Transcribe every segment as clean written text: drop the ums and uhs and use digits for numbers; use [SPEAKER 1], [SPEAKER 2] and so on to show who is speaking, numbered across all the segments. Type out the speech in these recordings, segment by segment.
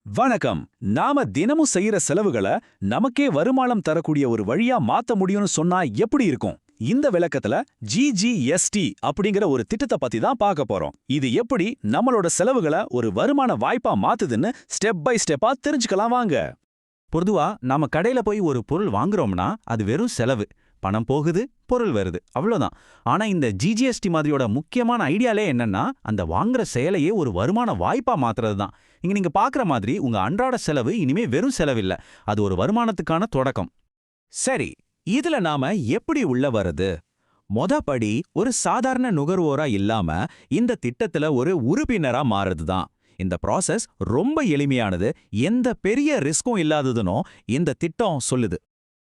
[SPEAKER 1] வணக்கம். நாம தினமும் செய்யற செலவுகளை நமக்கே வருமானம் தரக்கூடிய ஒரு வழியா மாத்த முடியும்னு சொன்னா எப்படி இருக்கும்? இந்த விளக்கத்துல ஜிஜிஎஸ்டி அப்படிங்கிற ஒரு திட்டத்தை பத்தி தான் பார்க்க போறோம். இது எப்படி நம்மளோட செலவுகளை ஒரு வருமான வாய்ப்பா மாத்துதுன்னு ஸ்டெப் பை ஸ்டெப்பா தெரிஞ்சுக்கலாம் வாங்க.
[SPEAKER 2] பொதுவா நாம கடையில போய் ஒரு பொருள் வாங்குறோம்னா அது வெறும் செலவு. பணம் போகுது, பொருள் வருது, அவ்வளோதான். ஆனா இந்த ஜிஜிஎஸ்டி மாதிரியோட முக்கியமான ஐடியாலே என்னன்னா, அந்த வாங்குற செயலையே ஒரு வருமான வாய்ப்பா மாத்துறது தான். இங்க நீங்க பாக்குற மாதிரி உங்க அன்றாட செலவு இனிமே வெறும் செலவில்ல, அது ஒரு வருமானத்துக்கான தொடக்கம்.
[SPEAKER 1] சரி, இதுல நாம எப்படி உள்ள வருது? படி ஒரு சாதாரண நுகர்வோரா இல்லாம இந்த திட்டத்துல ஒரு உறுப்பினரா மாறுது தான். இந்த ப்ராசஸ் ரொம்ப எளிமையானது, எந்த பெரிய ரிஸ்க்கும் இல்லாததுனோ இந்த திட்டம் சொல்லுது.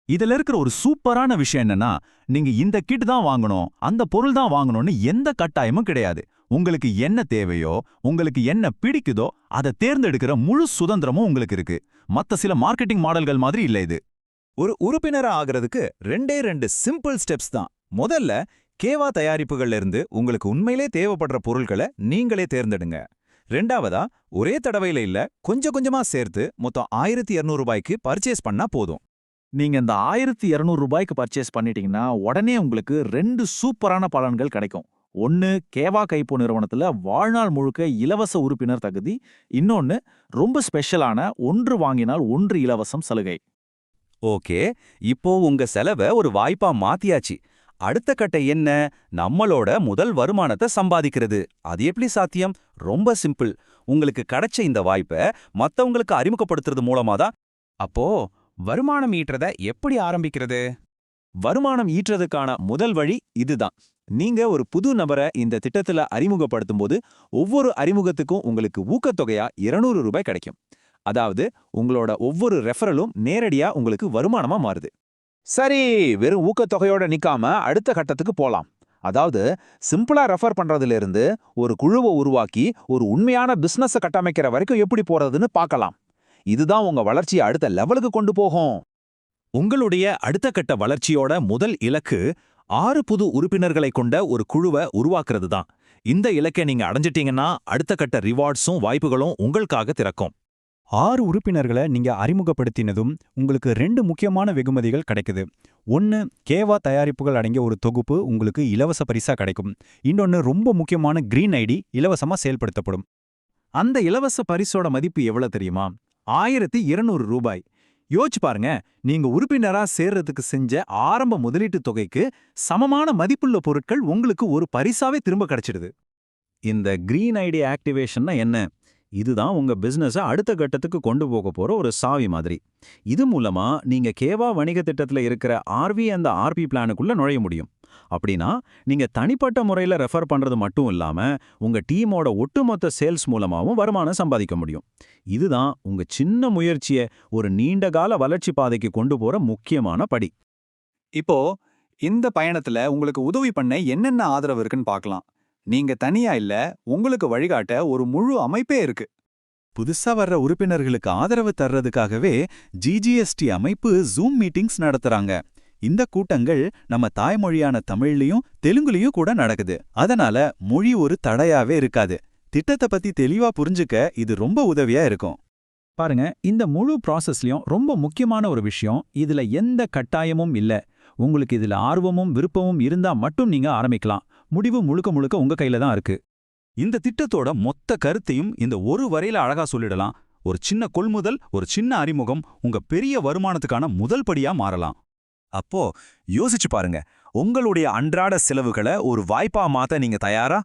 [SPEAKER 2] இதுல இருக்கிற ஒரு சூப்பரான விஷயம் என்னன்னா, நீங்க இந்த கிட் தான் வாங்கணும், அந்த பொருள் தான் வாங்கணும்னு எந்த கட்டாயமும் கிடையாது. உங்களுக்கு என்ன தேவையோ, உங்களுக்கு என்ன பிடிக்குதோ அதை தேர்ந்தெடுக்கிற முழு சுதந்திரமும் உங்களுக்கு இருக்கு. மத்த சில மார்க்கெட்டிங் மாடல்கள் மாதிரி இல்ல இது.
[SPEAKER 1] ஒரு உறுப்பினரா ஆகிறதுக்கு ரெண்டு சிம்பிள் ஸ்டெப்ஸ் தான். முதல்ல, கேவா தயாரிப்புகள்ல இருந்து உங்களுக்கு உண்மையிலே தேவைப்படுற பொருட்களை நீங்களே தேர்ந்தெடுங்க. ரெண்டாவதா, ஒரே தடவையில இல்ல, கொஞ்சம் கொஞ்சமா சேர்த்து மொத்தம் 1200 ரூபாய்க்கு பர்ச்சேஸ் பண்ணா போதும்.
[SPEAKER 2] நீங்க இந்த 1200 ரூபாய்க்கு பர்ச்சேஸ் பண்ணிட்டீங்கன்னா உடனே உங்களுக்கு 2 சூப்பரான பலன்கள் கிடைக்கும். ஒன்னு, கேவா கைப்போ நிறுவனத்துல வாழ்நாள் முழுக்க இலவச உறுப்பினர் தகுதி. இன்னொன்னு, ரொம்ப ஸ்பெஷலான 1 வாங்கினால் 1 இலவசம் சலுகை.
[SPEAKER 1] ஓகே, இப்போ உங்க செலவை ஒரு வாய்ப்பா மாத்தியாச்சு. அடுத்த கட்ட என்ன? நம்மளோட முதல் வருமானத்தை சம்பாதிக்கிறது. அது எப்படி சாத்தியம்? ரொம்ப சிம்பிள். உங்களுக்கு கிடைச்ச இந்த வாய்ப்பை மத்தவங்களுக்கு அறிமுகப்படுத்துறது மூலமா தான். அப்போ வருமானம் ஈட்டுறத எப்படி ஆரம்பிக்கிறது? வருமானம் ஈட்டுறதுக்கான முதல் வழி இதுதான். நீங்க ஒரு புது நபரை இந்த திட்டத்துல அறிமுகப்படுத்தும் போது ஒவ்வொரு அறிமுகத்துக்கும் உங்களுக்கு ஊக்கத்தொகையா 200 ரூபாய் கிடைக்கும். அதாவது உங்களோட ஒவ்வொரு ரெஃபரலும் நேரடியா உங்களுக்கு வருமானமா மாறுது. சரி, வெறும் ஊக்கத்தொகையோட நிக்காம அடுத்த கட்டத்துக்கு போலாம். அதாவது சிம்பிளா ரெஃபர் பண்றதுல இருந்து ஒரு குழுவை உருவாக்கி ஒரு உண்மையான பிசினஸ கட்டமைக்கிற வரைக்கும் எப்படி போறதுன்னு பார்க்கலாம். இதுதான் உங்க வளர்ச்சியை அடுத்த லெவலுக்கு கொண்டு போகும். உங்களுடைய அடுத்த கட்ட வளர்ச்சியோட முதல் இலக்கு 6 புது உறுப்பினர்களை கொண்ட ஒரு குழுவை உருவாக்குறது தான். இந்த இலக்கை நீங்க அடைஞ்சிட்டீங்கன்னா அடுத்த கட்ட ரிவார்ட்ஸும் வாய்ப்புகளும் உங்களுக்காக திறக்கும்.
[SPEAKER 3] 6 உறுப்பினர்களை நீங்க அறிமுகப்படுத்தினதும் உங்களுக்கு 2 முக்கியமான வெகுமதிகள் கிடைக்குது. ஒன்னு, கேவா தயாரிப்புகள் அடங்கிய ஒரு தொகுப்பு உங்களுக்கு இலவச பரிசா கிடைக்கும். இன்னொன்னு, ரொம்ப முக்கியமான கிரீன் ஐடி இலவசமா செயல்படுத்தப்படும்.
[SPEAKER 2] அந்த இலவச பரிசோட மதிப்பு எவ்வளவு தெரியுமா? 1200 ரூபாய். யோசிச்சு பாருங்க, நீங்க உறுப்பினரா சேர்றதுக்கு செஞ்ச ஆரம்ப முதலீட்டு தொகைக்கு சமமான மதிப்புள்ள பொருட்கள் உங்களுக்கு ஒரு பரிசாவே திரும்ப கிடைச்சிடுது.
[SPEAKER 1] இந்த கிரீன் ஐடி ஆக்டிவேஷன்னா என்ன? இதுதான் உங்க பிசினஸ அடுத்த கட்டத்துக்கு கொண்டு போக போற ஒரு சாவி மாதிரி. இது மூலமா நீங்க கேவா வணிக திட்டத்துல இருக்கிற ஆர்வி அந்த ஆர்பி பிளானுக்குள்ள நுழைய முடியும். அப்படின்னா நீங்க தனிப்பட்ட முறையில ரெஃபர் பண்றது மட்டும் இல்லாம உங்க டீமோட ஒட்டுமொத்த சேல்ஸ் மூலமாவும் வருமானம் சம்பாதிக்க முடியும். இதுதான் உங்க சின்ன முயற்சியை ஒரு நீண்டகால வளர்ச்சி பாதைக்கு கொண்டு போற முக்கியமான படி.
[SPEAKER 4] இப்போ இந்த பயணத்துல உங்களுக்கு உதவி பண்ண என்னென்ன ஆதரவு இருக்குன்னு பார்க்கலாம். நீங்க தனியா இல்ல, உங்களுக்கு வழிகாட்ட ஒரு முழு அமைப்பே இருக்கு.
[SPEAKER 2] புதுசா வர்ற உறுப்பினர்களுக்கு ஆதரவு தர்றதுக்காகவே ஜிஜிஎஸ்டி அமைப்பு ஜூம் மீட்டிங்ஸ் நடத்துறாங்க. இந்த கூட்டங்கள் நம்ம தாய்மொழியான தமிழ்லயும் தெலுங்குலயும் கூட நடக்குது. அதனால மொழி ஒரு தடையாவே இருக்காது. திட்டத்தை பத்தி தெளிவா புரிஞ்சுக்க இது ரொம்ப உதவியா இருக்கும்.
[SPEAKER 3] பாருங்க, இந்த முழு ப்ராசஸ்லயும் ரொம்ப முக்கியமான ஒரு விஷயம், இதுல எந்த கட்டாயமும் இல்ல. உங்களுக்கு இதுல ஆர்வமும் விருப்பமும் இருந்தா மட்டும் நீங்க ஆரம்பிக்கலாம். முடிவு முழுக்க முழுக்க உங்க கையில தான் இருக்கு.
[SPEAKER 1] இந்த திட்டத்தோட மொத்த கருத்தையும் இந்த ஒரு வரையில அழகா சொல்லிடலாம். ஒரு சின்ன கொள்முதல், ஒரு சின்ன அறிமுகம் உங்க பெரிய வருமானத்துக்கான முதல் படியா மாறலாம். அப்போ யோசிச்சு பாருங்க, உங்களுடைய அன்றாட செலவுகளை ஒரு வாய்ப்பா மாத்த நீங்க தயாரா?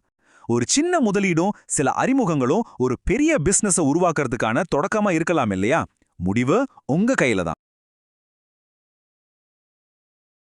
[SPEAKER 1] ஒரு சின்ன முதலீடும் சில அறிமுகங்களும் ஒரு பெரிய பிசினஸை உருவாக்குறதுக்கான தொடக்கமா இருக்கலாம் இல்லையா? முடிவு உங்க கையில தான்.